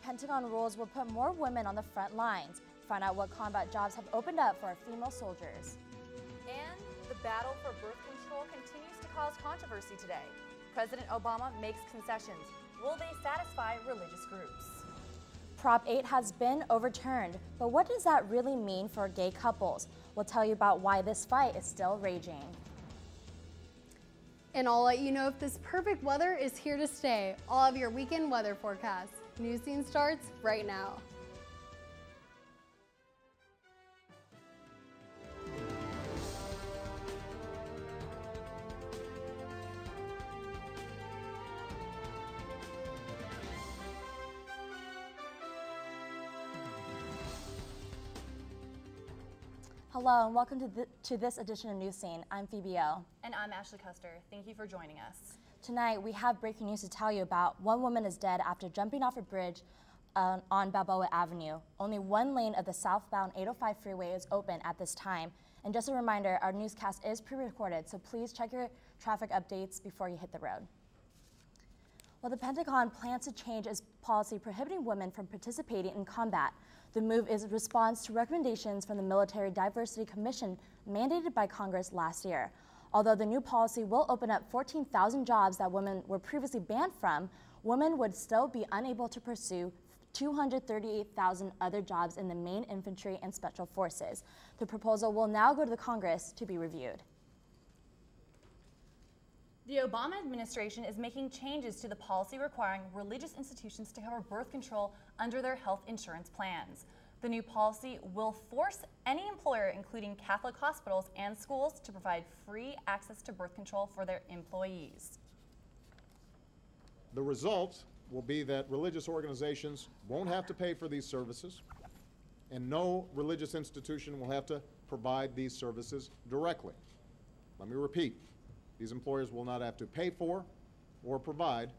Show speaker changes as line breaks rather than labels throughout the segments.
Pentagon rules will put more women on the front lines. Find out what combat jobs have opened up for our female soldiers.
And the battle for birth control continues to cause controversy today. President Obama makes concessions. Will they satisfy religious groups?
Prop 8 has been overturned, but what does that really mean for gay couples? We'll tell you about why this fight is still raging.
And I'll let you know if this perfect weather is here to stay. All of your weekend weather forecasts. Newscene starts right now.
Hello and welcome to this edition of Newscene. I'm Phoebe O.
And I'm Ashley Custer. Thank you for joining us.
Tonight we have breaking news to tell you about. One woman is dead after jumping off a bridge on Balboa Avenue. Only one lane of the southbound 805 freeway is open at this time. And just a reminder, our newscast is pre-recorded, so please check your traffic updates before you hit the road. Well, the Pentagon plans to change its policy prohibiting women from participating in combat. The move is a response to recommendations from the Military Diversity Commission mandated by Congress last year. Although the new policy will open up 14,000 jobs that women were previously banned from, women would still be unable to pursue 238,000 other jobs in the main infantry and special forces. The proposal will now go to the Congress to be reviewed.
The Obama administration is making changes to the policy requiring religious institutions to cover birth control under their health insurance plans. The new policy will force any employer, including Catholic hospitals and schools, to provide free access to birth control for their employees.
The result will be that religious organizations won't have to pay for these services, and no religious institution will have to provide these services directly. Let me repeat. These employers will not have to pay for or provide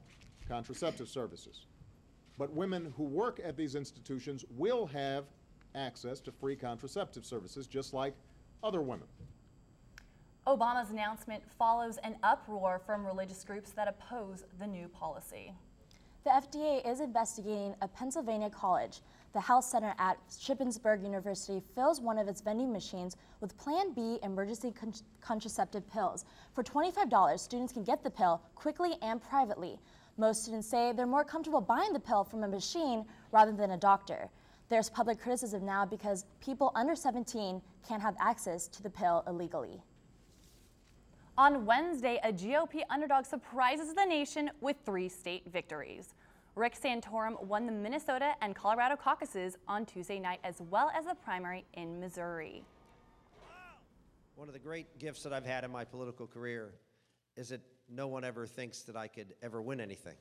contraceptive services. But women who work at these institutions will have access to free contraceptive services, just like other women.
Obama's announcement follows an uproar from religious groups that oppose the new policy.
The FDA is investigating a Pennsylvania college. The health center at Shippensburg University fills one of its vending machines with Plan B emergency contraceptive pills. For $25, students can get the pill quickly and privately. Most students say they're more comfortable buying the pill from a machine rather than a doctor. There's public criticism now because people under 17 can't have access to the pill illegally.
On Wednesday, a GOP underdog surprises the nation with 3 state victories. Rick Santorum won the Minnesota and Colorado caucuses on Tuesday night, as well as the primary in Missouri.
One of the great gifts that I've had in my political career is that no one ever thinks that I could ever win anything.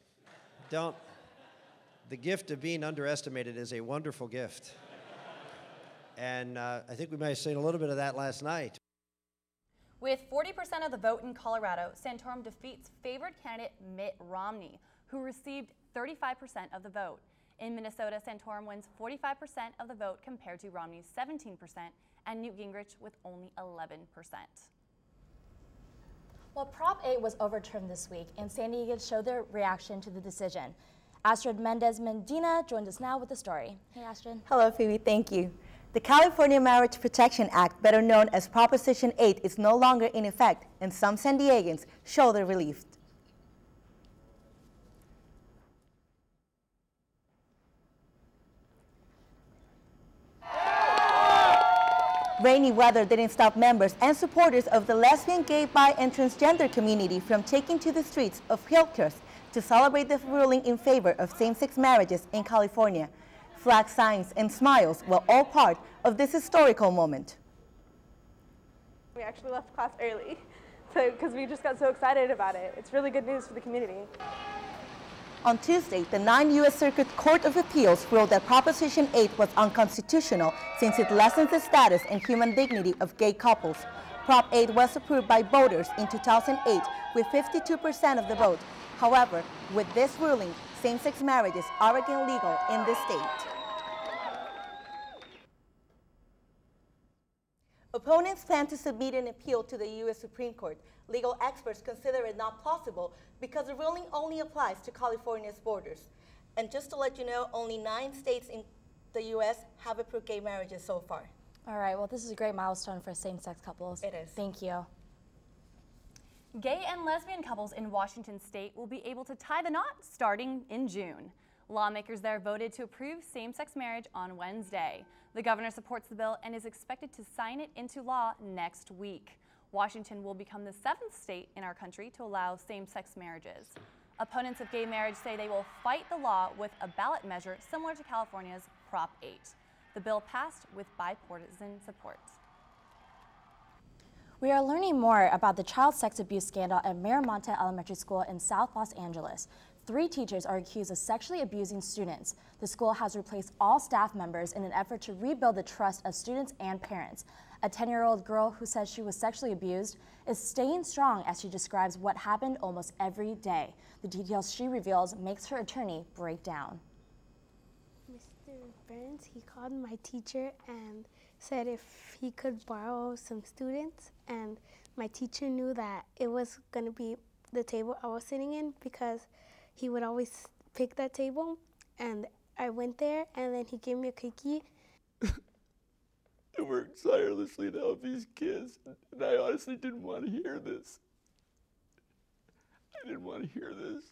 The gift of being underestimated is a wonderful gift. And I think we may have seen a little bit of that last night.
With 40% of the vote in Colorado, Santorum defeats favored candidate Mitt Romney, who received 35% of the vote. In Minnesota, Santorum wins 45% of the vote compared to Romney's 17% and Newt Gingrich with only 11%.
Well, Prop 8 was overturned this week, and San Diego showed their reaction to the decision. Astrid Mendez-Medina joins us now with the story. Hey, Astrid.
Hello, Phoebe. Thank you. The California Marriage Protection Act, better known as Proposition 8, is no longer in effect, and some San Diegans show their relief. Rainy weather didn't stop members and supporters of the lesbian, gay, bi, and transgender community from taking to the streets of Hillcrest to celebrate the ruling in favor of same-sex marriages in California. Flag signs and smiles were all part of this historical moment.
We actually left class early because we just got so excited about it. It's really good news for the community.
On Tuesday, the 9th U.S. Circuit Court of Appeals ruled that Proposition 8 was unconstitutional since it lessens the status and human dignity of gay couples. Prop 8 was approved by voters in 2008 with 52% of the vote. However, with this ruling, same-sex marriages are again legal in this state. Opponents plan to submit an appeal to the U.S. Supreme Court. Legal experts consider it not plausible because the ruling only applies to California's borders. And just to let you know, only 9 states in the U.S. have approved gay marriages so far.
All right, well, this is a great milestone for same-sex couples.
It is.
Thank you.
Gay and lesbian couples in Washington state will be able to tie the knot starting in June. Lawmakers there voted to approve same-sex marriage on Wednesday. The governor supports the bill and is expected to sign it into law next week. Washington will become the 7th state in our country to allow same-sex marriages. Opponents of gay marriage say they will fight the law with a ballot measure similar to California's Prop 8. The bill passed with bipartisan support.
We are learning more about the child sex abuse scandal at Miramonte Elementary School in South Los Angeles. 3 teachers are accused of sexually abusing students. The school has replaced all staff members in an effort to rebuild the trust of students and parents. A 10-year-old girl who says she was sexually abused is staying strong as she describes what happened almost every day. The details she reveals makes her attorney break down.
Mr. Burns, he called my teacher and said if he could borrow some students, and my teacher knew that it was going to be the table I was sitting in because he would always pick that table, and I went there and then he gave me a cookie.
I worked tirelessly to help these kids, and I honestly didn't want to hear this. I didn't want to hear this.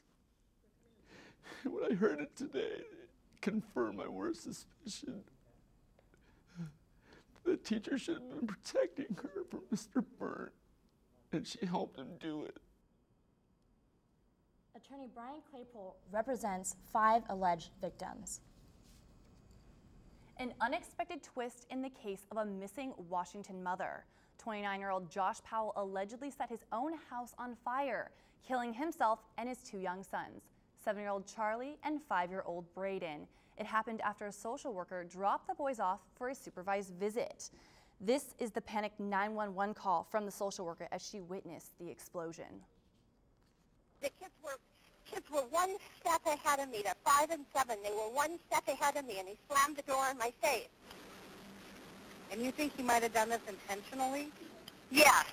And when I heard it today, it confirmed my worst suspicion. The teacher should have been protecting her from Mr. Byrne, and she helped him do it.
Attorney Brian Claypool represents 5 alleged victims.
An unexpected twist in the case of a missing Washington mother. 29-year-old Josh Powell allegedly set his own house on fire, killing himself and his 2 young sons, 7-year-old Charlie and 5-year-old Braden. It happened after a social worker dropped the boys off for a supervised visit. This is the panicked 911 call from the social worker as she witnessed the explosion.
The kids were 1 step ahead of me. They're 5 and 7. They were 1 step ahead of me, and he slammed the door in my face.
And you think he might have done this intentionally?
Yes.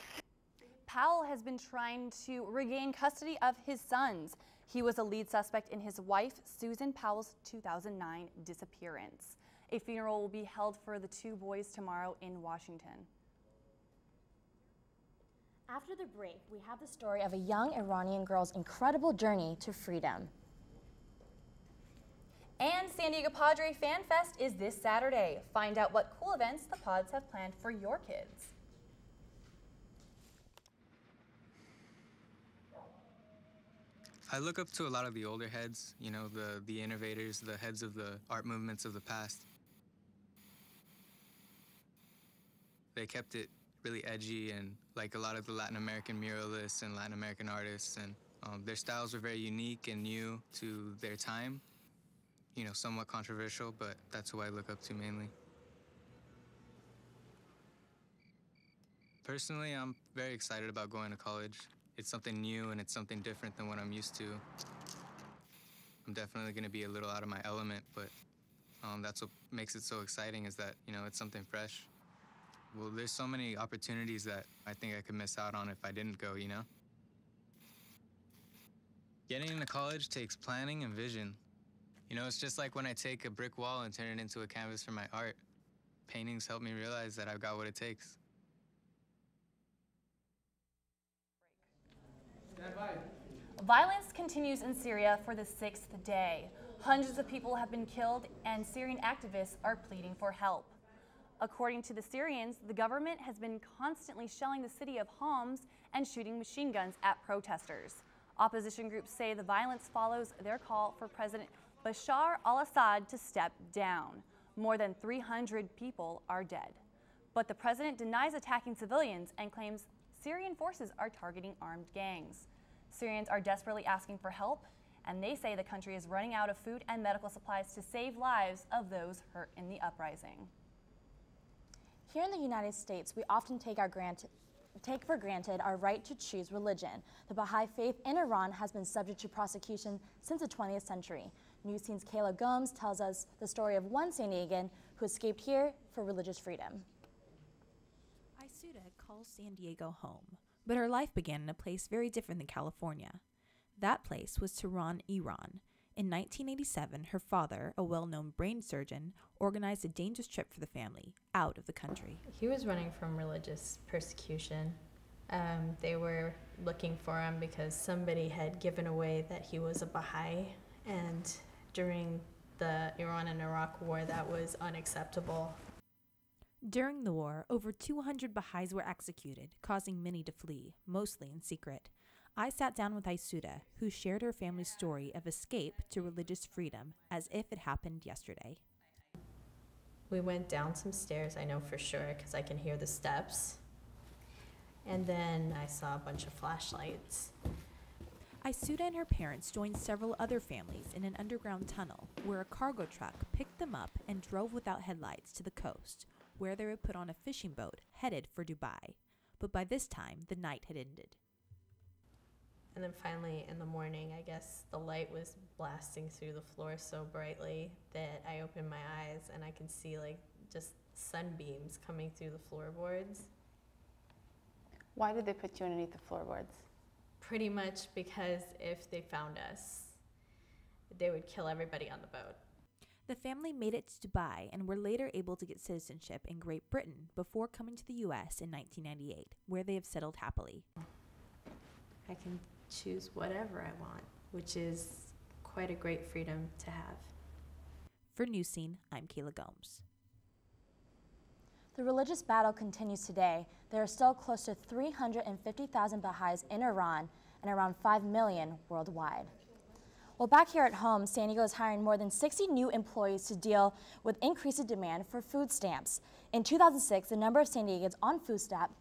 Powell has been trying to regain custody of his sons. He was a lead suspect in his wife, Susan Powell's 2009 disappearance. A funeral will be held for the 2 boys tomorrow in Washington.
After the break, we have the story of a young Iranian girl's incredible journey to freedom.
And San Diego Padre Fan Fest is this Saturday. Find out what cool events the Pods have planned for your kids.
I look up to a lot of the older heads, you know, the innovators, the heads of the art movements of the past. They kept it really edgy, and like a lot of the Latin American muralists and Latin American artists, and their styles were very unique and new to their time. You know, somewhat controversial, but that's who I look up to mainly. Personally, I'm very excited about going to college. It's something new and it's something different than what I'm used to. I'm definitely going to be a little out of my element, but that's what makes it so exciting, is that, you know, it's something fresh. Well, there's so many opportunities that I think I could miss out on if I didn't go, you know? Getting into college takes planning and vision. You know, it's just like when I take a brick wall and turn it into a canvas for my art. Paintings help me realize that I've got what it takes.
Violence continues in Syria for the 6th day. Hundreds of people have been killed, and Syrian activists are pleading for help. According to the Syrians, the government has been constantly shelling the city of Homs and shooting machine guns at protesters. Opposition groups say the violence follows their call for President Bashar al-Assad to step down. More than 300 people are dead. But the president denies attacking civilians and claims Syrian forces are targeting armed gangs. Syrians are desperately asking for help, and they say the country is running out of food and medical supplies to save lives of those hurt in the uprising.
Here in the United States, we often take for granted our right to choose religion. The Baha'i faith in Iran has been subject to prosecution since the 20th century. Newscene's Kayla Gomes tells us the story of one San Diegan who escaped here for religious freedom.
Isuda calls San Diego home, but her life began in a place very different than California. That place was Tehran, Iran, In 1987, her father, a well-known brain surgeon, organized a dangerous trip for the family out of the country.
He was running from religious persecution. They were looking for him because somebody had given away that he was a Baha'i, and during the Iran and Iraq war, that was unacceptable.
During the war, over 200 Baha'is were executed, causing many to flee, mostly in secret. I sat down with Aisuda, who shared her family's story of escape to religious freedom as if it happened yesterday.
We went down some stairs, I know for sure, because I can hear the steps. And then I saw a bunch of flashlights.
Aisuda and her parents joined several other families in an underground tunnel where a cargo truck picked them up and drove without headlights to the coast, where they would put on a fishing boat headed for Dubai. But by this time, the night had ended.
And then finally in the morning, I guess the light was blasting through the floor so brightly that I opened my eyes and I could see like just sunbeams coming through the floorboards.
Why did they put you underneath the floorboards?
Pretty much because if they found us, they would kill everybody on the boat.
The family made it to Dubai and were later able to get citizenship in Great Britain before coming to the U.S. in 1998, where they have settled happily.
I can choose whatever I want, which is quite a great freedom to have.
For Newscene, I'm Kayla Gomes.
The religious battle continues today. There are still close to 350,000 Baha'is in Iran and around 5 million worldwide. Well, back here at home, San Diego is hiring more than 60 new employees to deal with increased demand for food stamps. In 2006, the number of San Diegans on food stamps